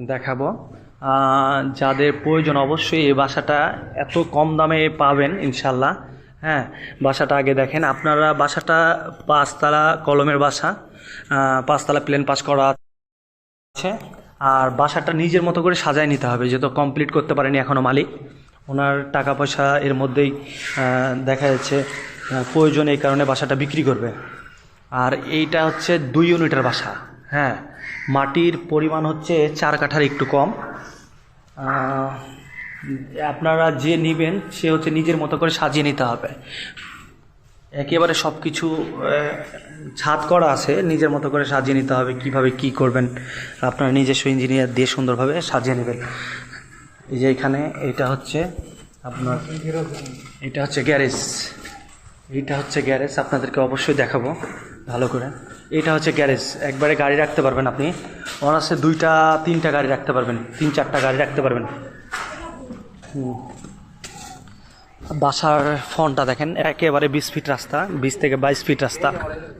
দেখাবো। যাদের প্রয়োজন অবশ্যই এই বাসাটা এত কম দামে পাবেন ইনশাল্লাহ। হ্যাঁ, বাসাটা আগে দেখেন আপনারা। বাসাটা 5 তলা কলমের বাসা, 5 তলা প্লেন পাস করা আছে। আর বাসাটা নিজের মতো করে সাজায় নিতে হবে, যেহেতু কমপ্লিট করতে পারেনি এখনও মালিক। ওনার টাকা পয়সা এর মধ্যেই দেখা যাচ্ছে প্রয়োজন, এই কারণে বাসাটা বিক্রি করবে। আর এইটা হচ্ছে 2 ইউনিটের বাসা। হ্যাঁ, মাটির পরিমাণ হচ্ছে 4 কাঠার একটু কম। আপনারা যে নেবেন সে হচ্ছে নিজের মতো করে সাজিয়ে নিতে হবে। একেবারে সব কিছু ছাদ করা আছে, নিজের মতো করে সাজিয়ে নিতে হবে। কিভাবে কি করবেন আপনারা নিজস্ব ইঞ্জিনিয়ার দিয়ে সুন্দরভাবে সাজিয়ে নেবেন। এই যে এখানে এটা হচ্ছে আপনার, এটা হচ্ছে গ্যারেজ। এইটা হচ্ছে গ্যারেজ, আপনাদেরকে অবশ্যই দেখাবো ভালো করে। এটা হচ্ছে গ্যারেজ, একবারে গাড়ি রাখতে পারবেন আপনি অনার্সে 2-3টা গাড়ি রাখতে পারবেন, 3-4টা গাড়ি রাখতে পারবেন। বাসার ফ্রন্টটা দেখেন, একেবারে 20 ফিট রাস্তা, 20 থেকে 22 ফিট রাস্তা।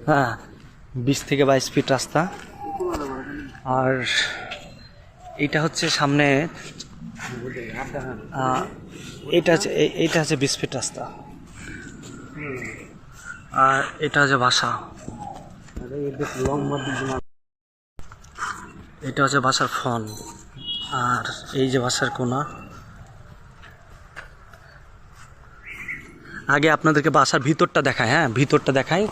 হ্যাঁ, 20 থেকে 22 ফিট রাস্তা। আর এটা হচ্ছে সামনে, এইটা হচ্ছে 20 ফিট রাস্তা। আর এটা হচ্ছে বাসা, এটা হচ্ছে বাসার ফ্রন্ট। আর এই যে বাসার কোনা। আগে আপনাদেরকে বাসার ভিতরটা দেখায়। হ্যাঁ, ভিতরটা দেখাই।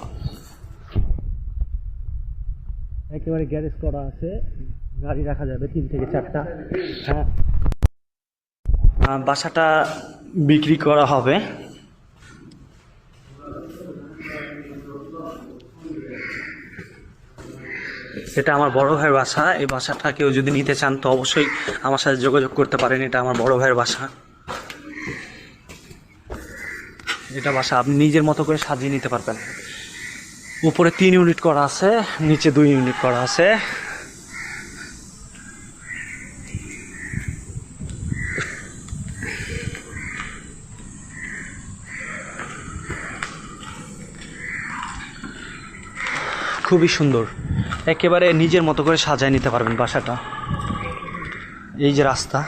একেবারে গ্যারেজ করা আছে, গাড়ি রাখা যাবে 3 থেকে 4টা। হ্যাঁ, বাসাটা বিক্রি করা হবে। এটা আমার বড় ভাইয়ের বাসা। এই বাসাটা কেউ যদি নিতে চান তো অবশ্যই আমার সাথে যোগাযোগ করতে পারেন। এটা আমার বড় ভাইয়ের বাসা। এটা বাসা আপনি নিজের মতো করে সাজিয়ে নিতে পারবেন। উপরে 3 ইউনিট করা আছে, নিচে 2 ইউনিট করা আছে। খুবই সুন্দর, একেবারে নিজের মতো করে সাজায় নিতে পারবেন বাসাটা। এই যে রাস্তা,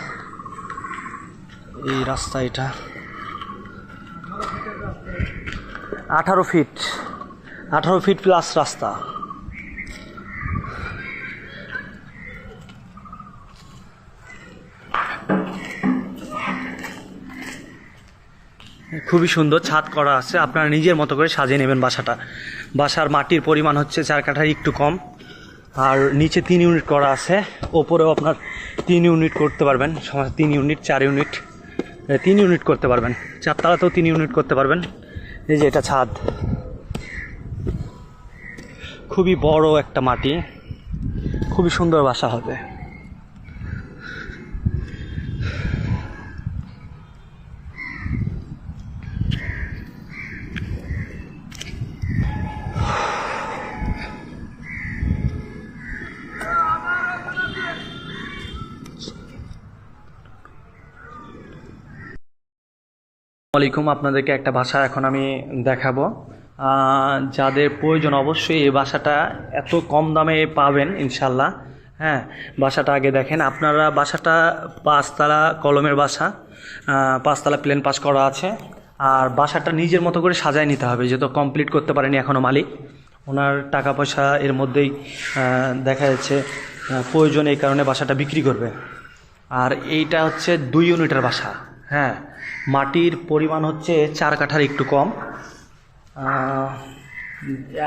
এই রাস্তা, এটা 18 ফিট, 18 ফিট প্লাস রাস্তা। খুবই সুন্দর, ছাদ করা আছে। আপনারা নিজের মতো করে সাজিয়ে নেবেন বাসাটা। বাসার মাটির পরিমাণ হচ্ছে 4 কাঠার একটু কম। আর নিচে 3 ইউনিট করা আছে, ওপরেও আপনার 3 ইউনিট করতে পারবেন। 3 ইউনিট, 4 ইউনিট, 3 ইউনিট করতে পারবেন। 4 তলাতেও 3 ইউনিট করতে পারবেন। এই যে এটা ছাদ, খুবই বড় একটা মাটি, খুবই সুন্দর বাসা হবে। আসসালামাইকুম, আপনাদেরকে একটা বাসা এখন আমি দেখাবো। যাদের প্রয়োজন অবশ্যই এই বাসাটা এত কম দামে পাবেন ইনশাল্লাহ। হ্যাঁ, বাসাটা আগে দেখেন আপনারা। বাসাটা 5 তলা কলমের বাসা, 5 তলা প্লেন পাস করা আছে। আর বাসাটা নিজের মতো করে সাজায় নিতে হবে, যেহেতু কমপ্লিট করতে পারেনি এখনও মালিক। ওনার টাকা পয়সা এর মধ্যেই দেখা যাচ্ছে প্রয়োজন, এই কারণে বাসাটা বিক্রি করবে। আর এইটা হচ্ছে 2 ইউনিটের বাসা। হ্যাঁ, মাটির পরিমাণ হচ্ছে 4 কাঠার একটু কম।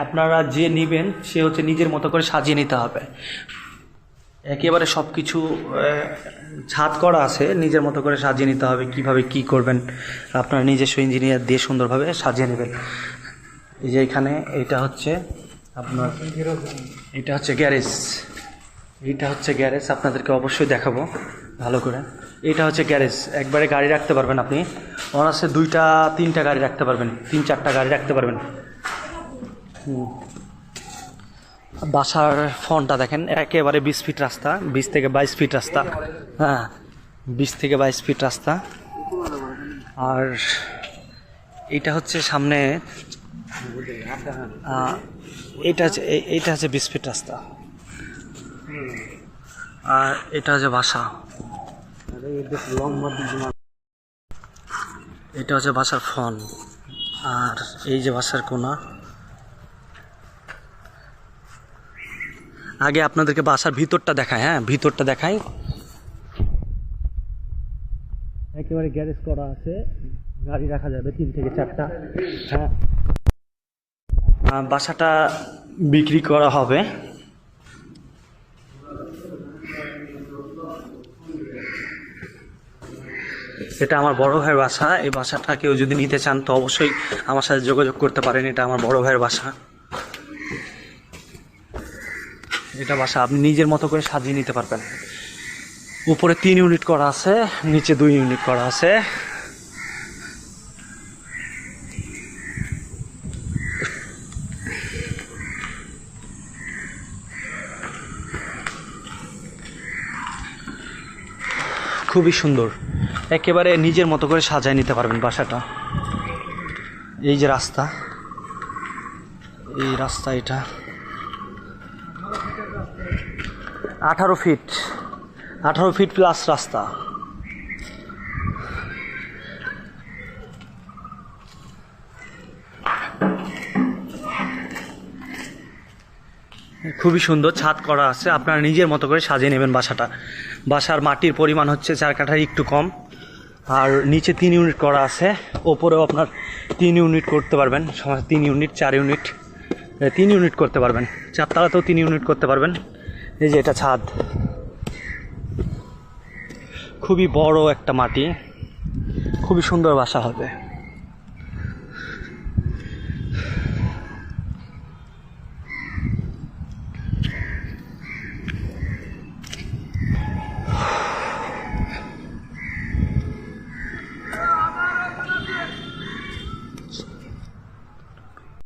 আপনারা যে নেবেন সে হচ্ছে নিজের মতো করে সাজিয়ে নিতে হবে। একেবারে সব কিছু ছাদ করা আছে, নিজের মতো করে সাজিয়ে নিতে হবে। কিভাবে কি করবেন আপনারা নিজস্ব ইঞ্জিনিয়ার দিয়ে সুন্দরভাবে সাজিয়ে নেবেন। এই যে এখানে এটা হচ্ছে আপনার, এটা হচ্ছে গ্যারেজ। এইটা হচ্ছে গ্যারেজ, আপনাদেরকে অবশ্যই দেখাবো ভালো করে। এটা হচ্ছে গ্যারেজ, একবারে গাড়ি রাখতে পারবেন আপনি অনার্সে 2-3টা গাড়ি রাখতে পারবেন, 3-4টা গাড়ি রাখতে পারবেন। বাসার ফ্রন্টটা দেখেন, একেবারে 20 ফিট রাস্তা, 20 থেকে 22 ফিট রাস্তা। হ্যাঁ, 20 থেকে 22 ফিট রাস্তা। আর এটা হচ্ছে সামনে, এইটা হচ্ছে 20 ফিট রাস্তা। আর এটা হচ্ছে বাসা, এটা হচ্ছে বাসার ফ্রন্ট, আর এই যে বাসার কোনা। আগে আপনাদেরকে বাসার ভিতরটা দেখাই, হ্যাঁ ভিতরটা দেখাই। একেবারে গ্যারেজ করা আছে, গাড়ি রাখা যাবে 3 থেকে 4টা। হ্যাঁ, বাসাটা বিক্রি করা হবে। এটা আমার বড় ভাইয়ের বাসা। এই বাসাটা কেউ যদি নিতে চান তো অবশ্যই আমার সাথে যোগাযোগ করতে পারেন। এটা আমার বড় ভাইয়ের বাসা। এটা বাসা আপনি নিজের মতো করে সাজিয়ে নিতে পারবেন। উপরে 3 ইউনিট করা আছে, নিচে 2 ইউনিট করা আছে। খুবই সুন্দর, একেবারে নিজের মতো করে সাজায় নিতে পারবেন বাসাটা। এই যে রাস্তা, এই রাস্তা, এটা 18 ফিট, 18 ফিট প্লাস রাস্তা। খুবই সুন্দর, ছাদ করা আছে, আপনারা নিজের মতো করে সাজিয়ে নেবেন বাসাটা। বাসার মাটির পরিমাণ হচ্ছে 4 কাঠার একটু কম, আর নিচে 3 ইউনিট করা আছে, ওপরেও আপনার 3 ইউনিট করতে পারবেন। 3 ইউনিট, 4 ইউনিট, 3 ইউনিট করতে পারবেন। 4 তলাতেও 3 ইউনিট করতে পারবেন। এই যে এটা ছাদ, খুবই বড় একটা মাটি, খুবই সুন্দর বাসা হবে।